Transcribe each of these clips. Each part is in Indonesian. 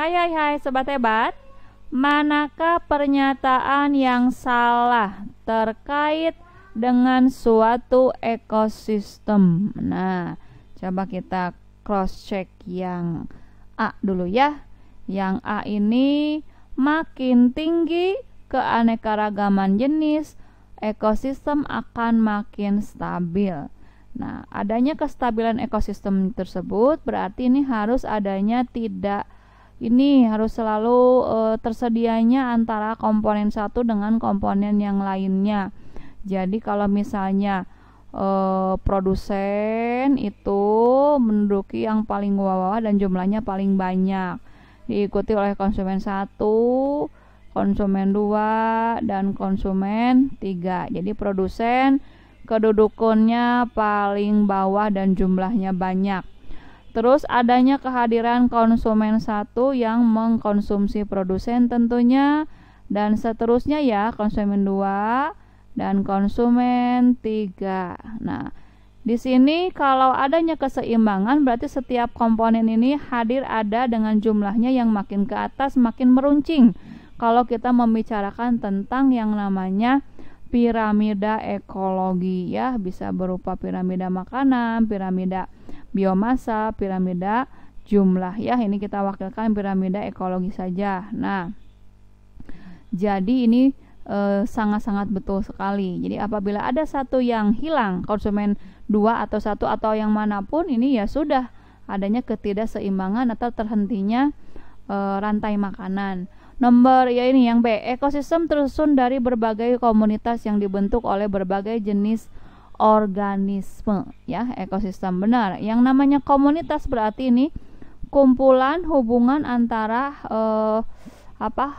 Hai Sobat Hebat. Manakah pernyataan yang salah terkait dengan suatu ekosistem? Nah, coba kita cross check yang A dulu ya. Yang A ini, makin tinggi keanekaragaman jenis, ekosistem akan makin stabil. Nah, adanya kestabilan ekosistem tersebut berarti ini harus adanya harus selalu tersedianya antara komponen satu dengan komponen yang lainnya. Jadi kalau misalnya produsen itu menduduki yang paling bawah dan jumlahnya paling banyak, diikuti oleh konsumen 1, konsumen 2, dan konsumen 3. Jadi produsen kedudukannya paling bawah dan jumlahnya banyak. Terus adanya kehadiran konsumen 1 yang mengkonsumsi produsen tentunya, dan seterusnya ya, konsumen 2 dan konsumen 3. Nah, di sini kalau adanya keseimbangan berarti setiap komponen ini hadir ada dengan jumlahnya yang makin ke atas makin meruncing. Kalau kita membicarakan tentang yang namanya piramida ekologi ya, bisa berupa piramida makanan, piramida biomasa, piramida jumlah ya. Ini kita wakilkan piramida ekologi saja. Nah, jadi ini sangat-sangat betul sekali. Jadi apabila ada satu yang hilang, konsumen 2 atau 1 atau yang manapun, ini ya sudah adanya ketidakseimbangan atau terhentinya rantai makanan. Nomor ya ini yang B, ekosistem tersusun dari berbagai komunitas yang dibentuk oleh berbagai jenis organisme ya. Ekosistem benar. Yang namanya komunitas berarti ini kumpulan hubungan antara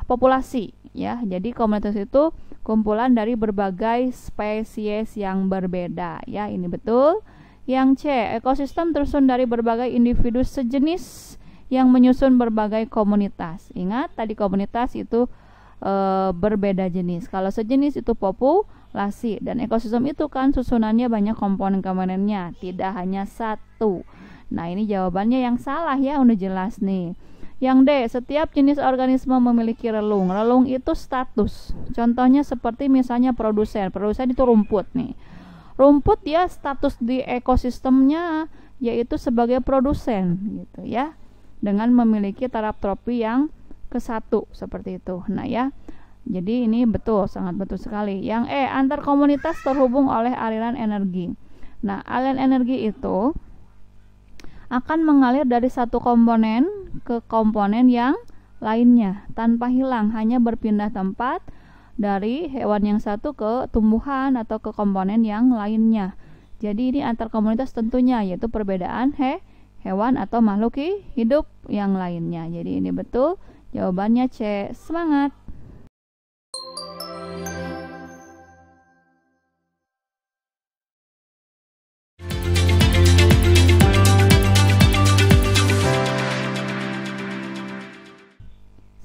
populasi ya. Jadi komunitas itu kumpulan dari berbagai spesies yang berbeda ya. Ini betul. Yang C, ekosistem tersusun dari berbagai individu sejenis yang menyusun berbagai komunitas. Ingat tadi komunitas itu berbeda jenis. Kalau sejenis itu populasi, dan ekosistem itu kan susunannya banyak komponen-komponennya, tidak hanya satu. Nah, ini jawabannya yang salah ya, udah jelas nih. Yang D, setiap jenis organisme memiliki relung. Relung itu status. Contohnya seperti misalnya produsen. Produsen itu rumput nih. Rumput ya status di ekosistemnya yaitu sebagai produsen gitu ya, dengan memiliki taraf tropi yang ke-1 seperti itu. Nah ya, jadi ini betul, sangat betul sekali. Yang E, antar komunitas terhubung oleh aliran energi. Nah, aliran energi itu akan mengalir dari satu komponen ke komponen yang lainnya tanpa hilang, hanya berpindah tempat dari hewan yang satu ke tumbuhan atau ke komponen yang lainnya. Jadi ini antar komunitas tentunya, yaitu perbedaan hewan atau makhluk hidup yang lainnya. Jadi ini betul, jawabannya C. Semangat.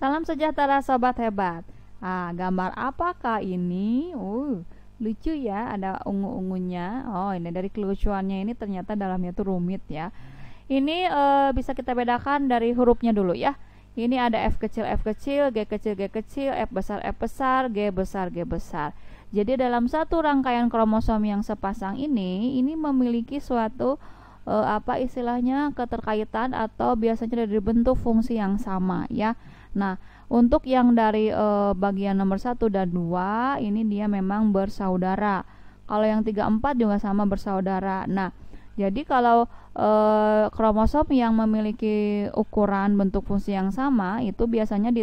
Salam sejahtera Sobat Hebat. Gambar apakah ini? Lucu ya, ada ungu-ungunya. Oh, ini dari kelucuannya ini ternyata dalamnya itu rumit ya. Ini bisa kita bedakan dari hurufnya dulu ya. Ini ada F kecil, G kecil, F besar, G besar. Jadi dalam satu rangkaian kromosom yang sepasang ini memiliki suatu istilahnya keterkaitan atau biasanya dari bentuk fungsi yang sama ya. Nah, untuk yang dari bagian nomor 1 dan 2 ini dia memang bersaudara. Kalau yang 3, 4 juga sama bersaudara. Nah, jadi kalau kromosom yang memiliki ukuran bentuk fungsi yang sama itu biasanya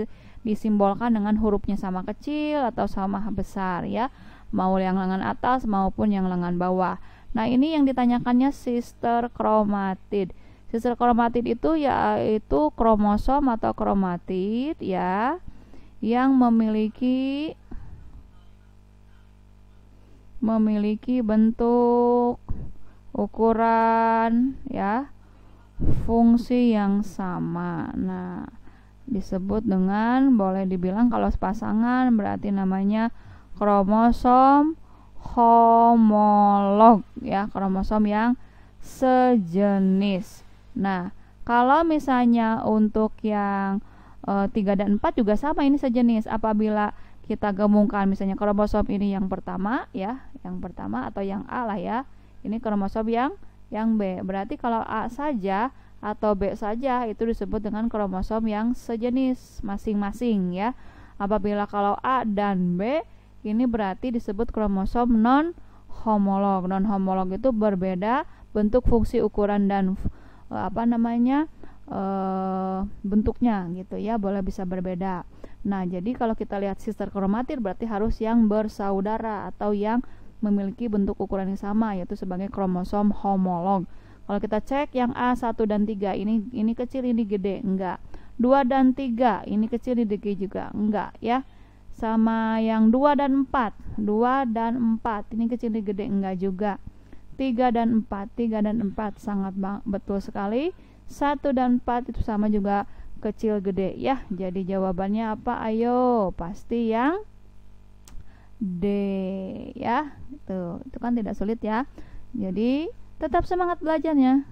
disimbolkan dengan hurufnya sama kecil atau sama besar ya, mau yang lengan atas maupun yang lengan bawah. Nah, ini yang ditanyakannya sister chromatid. Sister chromatid itu yaitu kromosom atau kromatid ya, yang memiliki bentuk, ukuran ya, fungsi yang sama. Nah, disebut dengan, boleh dibilang kalau sepasangan berarti namanya kromosom homolog ya, kromosom yang sejenis. Nah, kalau misalnya untuk yang 3 dan 4 juga sama, ini sejenis. Apabila kita gabungkan misalnya kromosom ini yang pertama ya, yang pertama atau yang A lah ya. Ini kromosom yang B. Berarti kalau A saja atau B saja itu disebut dengan kromosom yang sejenis masing-masing ya. Apabila kalau A dan B ini berarti disebut kromosom non homolog. Non homolog itu berbeda bentuk, fungsi, ukuran dan bentuknya gitu ya, boleh bisa berbeda. Nah, jadi kalau kita lihat sister kromatin berarti harus yang bersaudara atau yang memiliki bentuk ukuran yang sama, yaitu sebagai kromosom homolog. Kalau kita cek yang A1 dan 3 ini kecil, ini gede, enggak. 2 dan 3 ini kecil, ini gede juga, enggak ya. Sama yang 2 dan 4, 2 dan 4 ini kecil, ini gede, enggak juga. 3 dan 4, 3 dan 4 sangat betul sekali. 1 dan 4 itu sama juga, kecil gede ya. Jadi jawabannya apa? Ayo, pasti yang D ya. Itu kan tidak sulit ya. Jadi tetap semangat belajarnya.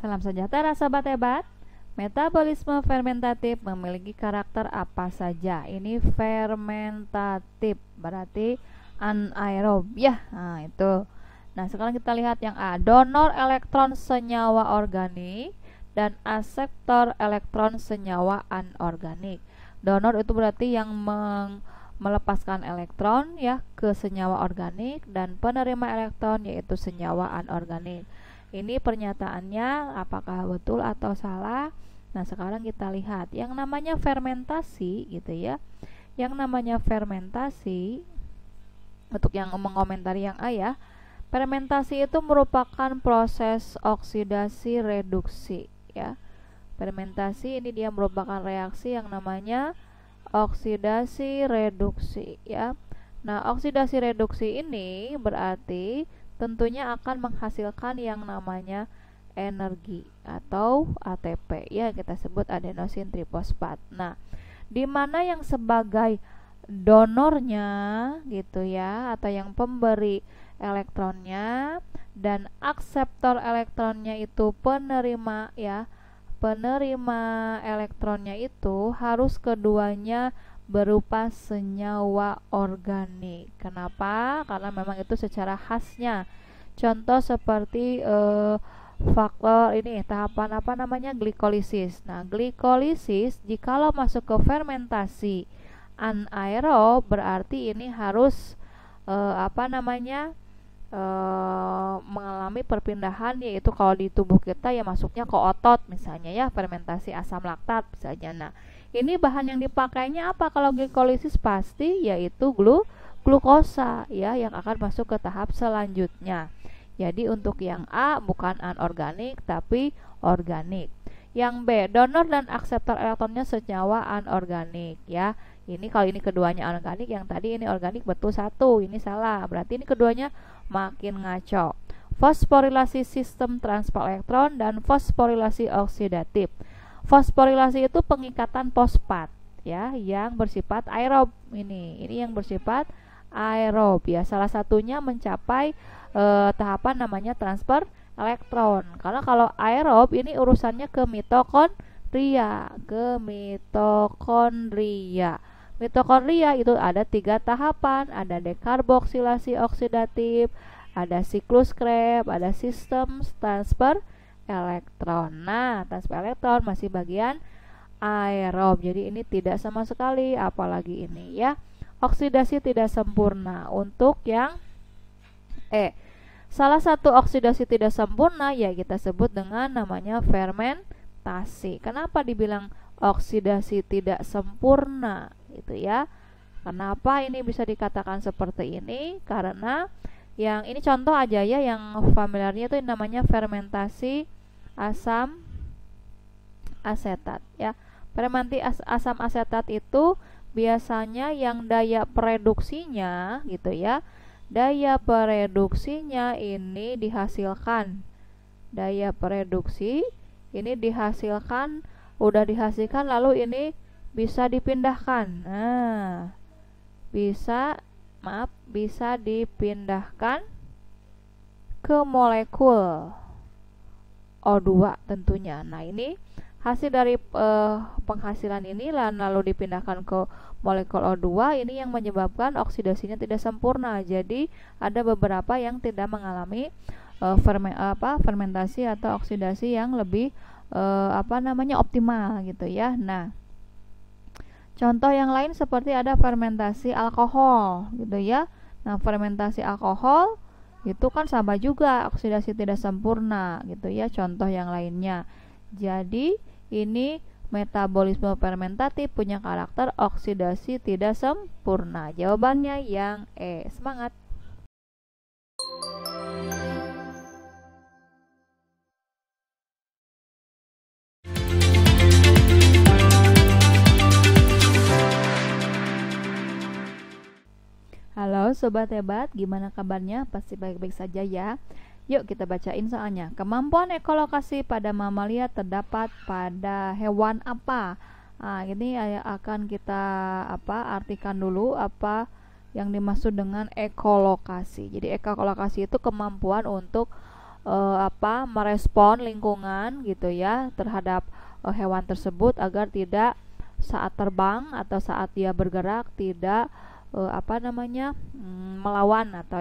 Salam sejahtera sahabat hebat. Metabolisme fermentatif memiliki karakter apa saja? Ini fermentatif, berarti anaerob ya. Nah, itu. Nah, sekarang kita lihat yang A. Donor elektron senyawa organik dan akseptor elektron senyawa anorganik. Donor itu berarti yang melepaskan elektron ya ke senyawa organik, dan penerima elektron yaitu senyawa anorganik. Ini pernyataannya apakah betul atau salah? Nah, sekarang kita lihat yang namanya fermentasi gitu ya. Yang namanya fermentasi, untuk yang mengomentari yang A ya, fermentasi itu merupakan proses oksidasi reduksi ya. Fermentasi ini dia merupakan reaksi yang namanya oksidasi reduksi ya. Nah, oksidasi reduksi ini berarti tentunya akan menghasilkan yang namanya energi atau ATP ya, kita sebut adenosin trifosfat. Nah, di mana yang sebagai donornya gitu ya, atau yang pemberi elektronnya, dan akseptor elektronnya itu penerima ya. Penerima elektronnya itu harus keduanya berupa senyawa organik. Kenapa? Karena memang itu secara khasnya. Contoh seperti faktor ini, tahapan apa namanya, glikolisis. Nah, glikolisis jikalau masuk ke fermentasi anaerob berarti ini harus mengalami perpindahan, yaitu kalau di tubuh kita ya masuknya ke otot misalnya ya, fermentasi asam laktat misalnya. Nah, ini bahan yang dipakainya apa kalau glikolisis? Pasti yaitu glukosa ya, yang akan masuk ke tahap selanjutnya. Jadi untuk yang A bukan anorganik tapi organik. Yang B, donor dan akseptor elektronnya senyawa anorganik ya. Ini kalau ini keduanya anorganik, yang tadi ini organik, betul satu, ini salah. Berarti ini keduanya makin ngaco. Fosforilasi sistem transfer elektron dan fosforilasi oksidatif. Fosforilasi itu pengikatan fosfat ya, yang bersifat aerob. Ini yang bersifat aerob ya. Salah satunya mencapai tahapan namanya transfer elektron. Karena kalau aerob ini urusannya ke mitokondria, Mitokondria itu ada 3 tahapan, ada dekarboksilasi oksidatif, ada siklus Krebs, ada sistem transfer elektron. Nah, transfer elektron masih bagian aerob. Jadi ini tidak sama sekali, apalagi ini ya. Oksidasi tidak sempurna. Untuk yang E, salah satu oksidasi tidak sempurna ya kita sebut dengan namanya fermentasi. Kenapa dibilang oksidasi tidak sempurna gitu ya? Kenapa ini bisa dikatakan seperti ini? Karena yang ini contoh aja ya, yang familiarnya itu namanya fermentasi asam asetat ya. Fermentasi asam asetat itu biasanya yang daya produksinya gitu ya, daya produksinya ini dihasilkan. Daya produksi ini dihasilkan, udah dihasilkan lalu ini bisa dipindahkan. Nah, bisa dipindahkan ke molekul O2 tentunya. Nah, ini hasil dari penghasilan ini lalu dipindahkan ke molekul O2, ini yang menyebabkan oksidasinya tidak sempurna. Jadi ada beberapa yang tidak mengalami fermentasi atau oksidasi yang lebih optimal gitu ya. Nah, contoh yang lain seperti ada fermentasi alkohol gitu ya. Nah, fermentasi alkohol itu kan sama juga, oksidasi tidak sempurna gitu ya, contoh yang lainnya. Jadi ini metabolisme fermentatif punya karakter oksidasi tidak sempurna. Jawabannya yang E. Semangat. Halo Sobat Hebat, gimana kabarnya? Pasti baik-baik saja ya. Yuk kita bacain soalnya. Kemampuan ekolokasi pada mamalia terdapat pada hewan apa? Nah, ini akan kita artikan dulu apa yang dimaksud dengan ekolokasi. Jadi ekolokasi itu kemampuan untuk merespon lingkungan gitu ya terhadap hewan tersebut agar tidak saat terbang atau saat dia bergerak tidak melawan atau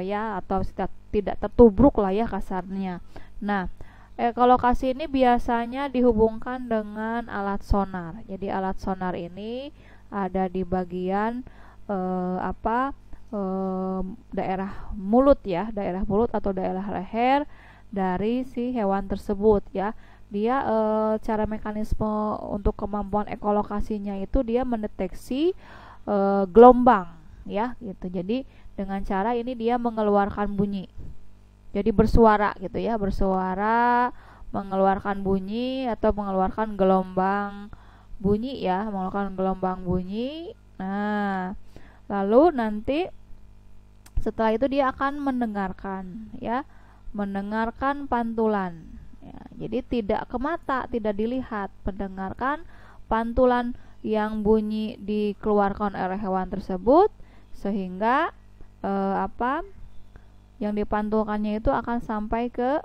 tidak tertubruk lah ya kasarnya. Nah, ekolokasi ini biasanya dihubungkan dengan alat sonar. Jadi alat sonar ini ada di bagian daerah mulut ya, daerah mulut atau daerah leher dari si hewan tersebut ya. Dia cara mekanisme untuk kemampuan ekolokasinya itu dia mendeteksi gelombang ya gitu. Jadi dengan cara ini dia mengeluarkan bunyi. Jadi bersuara gitu ya, bersuara, mengeluarkan bunyi atau mengeluarkan gelombang bunyi ya, mengeluarkan gelombang bunyi. Nah, lalu nanti setelah itu dia akan mendengarkan ya, mendengarkan pantulan ya. Jadi tidak ke mata, tidak dilihat, mendengarkan pantulan yang bunyi dikeluarkan oleh hewan tersebut sehingga yang dipantulkannya itu akan sampai ke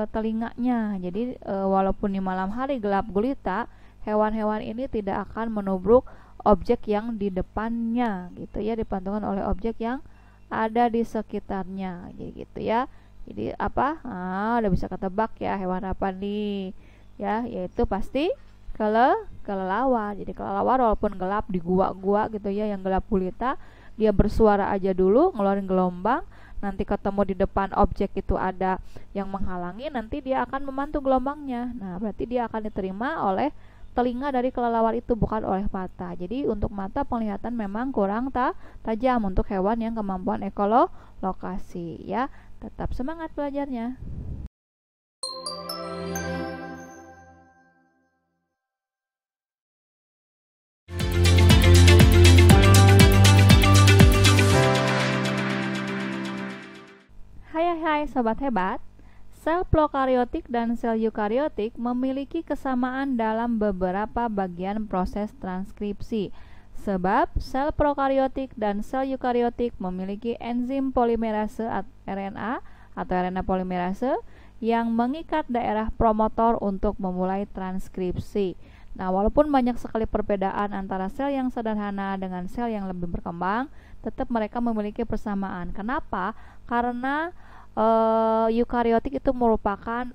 telinganya. Jadi walaupun di malam hari gelap gulita, hewan-hewan ini tidak akan menubruk objek yang di depannya gitu ya, dipantulkan oleh objek yang ada di sekitarnya. Jadi gitu ya. Jadi udah bisa ketebak ya hewan apa nih ya, yaitu pasti kelelawar. Jadi kelelawar walaupun gelap di gua-gua gitu ya yang gelap gulita, dia bersuara aja dulu, ngeluarin gelombang, nanti ketemu di depan objek itu ada yang menghalangi, nanti dia akan memantul gelombangnya. Nah, berarti dia akan diterima oleh telinga dari kelelawar itu, bukan oleh mata. Jadi untuk mata penglihatan memang kurang tajam untuk hewan yang kemampuan ekolokasi ya. Tetap semangat belajarnya. Hai Sobat Hebat, sel prokariotik dan sel eukariotik memiliki kesamaan dalam beberapa bagian proses transkripsi. Sebab sel prokariotik dan sel eukariotik memiliki enzim polimerase RNA atau RNA polimerase yang mengikat daerah promotor untuk memulai transkripsi. Nah, walaupun banyak sekali perbedaan antara sel yang sederhana dengan sel yang lebih berkembang, tetap mereka memiliki persamaan. Kenapa? Karena eukariotik itu merupakan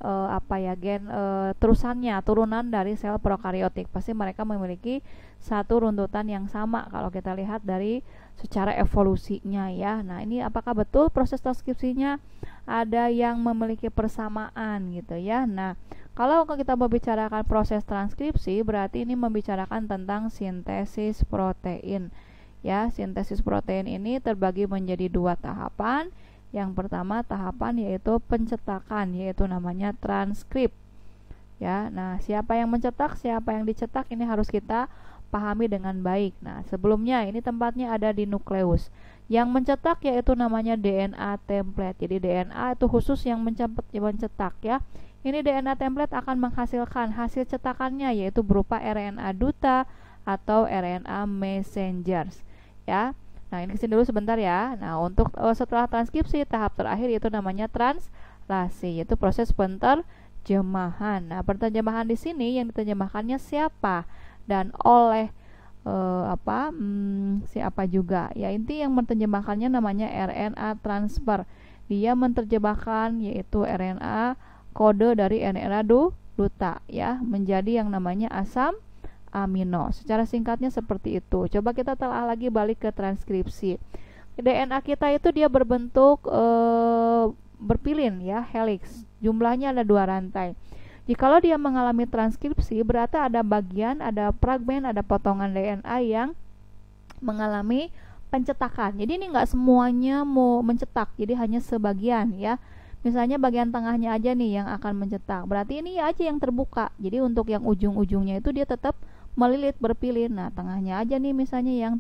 turunan dari sel prokariotik. Pasti mereka memiliki satu runtutan yang sama kalau kita lihat dari secara evolusinya ya. Nah, ini apakah betul proses transkripsinya ada yang memiliki persamaan gitu ya. Nah, kalau kita membicarakan proses transkripsi, berarti ini membicarakan tentang sintesis protein ya. Sintesis protein ini terbagi menjadi dua tahapan. Yang pertama tahapan yaitu pencetakan, yaitu namanya transkrip ya. Nah, siapa yang mencetak, siapa yang dicetak, ini harus kita pahami dengan baik. Nah, sebelumnya ini tempatnya ada di nukleus. Yang mencetak yaitu namanya DNA template. Jadi DNA itu khusus yang mencetak ya. Ini DNA template akan menghasilkan hasil cetakannya yaitu berupa RNA duta atau RNA messengers ya. Nah, ini kesini dulu sebentar ya. Nah, untuk setelah transkripsi tahap terakhir yaitu namanya translasi, yaitu proses penterjemahan. Nah, penterjemahan di sini yang diterjemahkannya siapa dan oleh siapa juga. Ya, inti yang menerjemahkannya namanya RNA transfer. Dia menerjemahkan yaitu RNA kode dari RNA duta ya menjadi yang namanya asam amino. Secara singkatnya seperti itu. Coba kita telah lagi balik ke transkripsi. DNA kita itu dia berbentuk berpilin ya, helix. Jumlahnya ada 2 rantai. Jikalau dia mengalami transkripsi, berarti ada bagian, ada fragmen, ada potongan DNA yang mengalami pencetakan. Jadi ini nggak semuanya mau mencetak, jadi hanya sebagian ya. Misalnya bagian tengahnya aja nih yang akan mencetak. Berarti ini aja yang terbuka. Jadi untuk yang ujung-ujungnya itu dia tetap melilit berpilin. Nah, tengahnya aja nih misalnya yang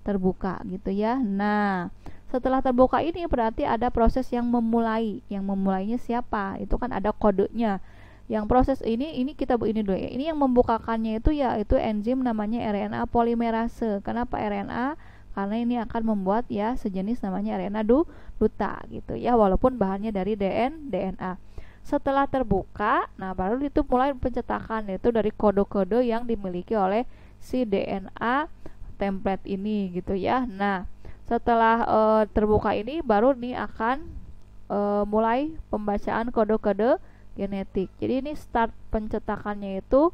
terbuka gitu ya. Nah, setelah terbuka ini berarti ada proses yang memulai. Yang memulainya siapa? Itu kan ada kodenya. Yang proses ini kita ini dulu ya. Ini yang membukakannya itu yaitu enzim namanya RNA polimerase. Kenapa RNA? Karena ini akan membuat ya sejenis namanya RNA duta gitu ya, walaupun bahannya dari DNA. Setelah terbuka, nah baru itu mulai pencetakan yaitu dari kode-kode yang dimiliki oleh si DNA template ini gitu ya. Nah, setelah terbuka ini baru nih akan mulai pembacaan kode-kode genetik. Jadi ini start pencetakannya itu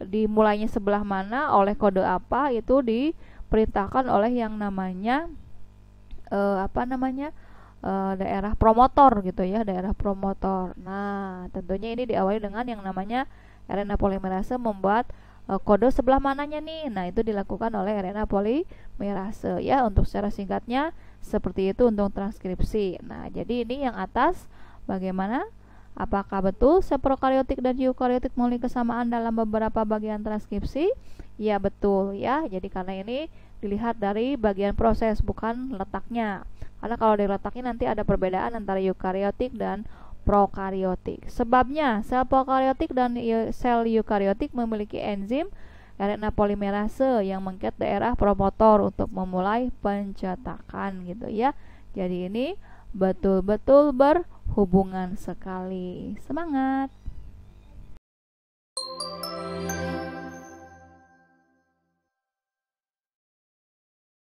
dimulainya sebelah mana, oleh kode apa, itu diperintahkan oleh yang namanya daerah promotor gitu ya, daerah promotor. Nah, tentunya ini diawali dengan yang namanya RNA polimerase membuat kode sebelah mananya nih. Nah, itu dilakukan oleh RNA polimerase ya. Untuk secara singkatnya seperti itu untuk transkripsi. Nah, jadi ini yang atas bagaimana? Apakah betul sel prokariotik dan eukariotik memiliki kesamaan dalam beberapa bagian transkripsi? Ya, betul ya. Jadi karena ini dilihat dari bagian proses bukan letaknya. Karena kalau di letaknya nanti ada perbedaan antara eukariotik dan prokariotik. Sebabnya sel prokariotik dan sel eukariotik memiliki enzim RNA polimerase yang mengikat daerah promotor untuk memulai pencetakan gitu ya. Jadi ini betul-betul berhubungan sekali. Semangat!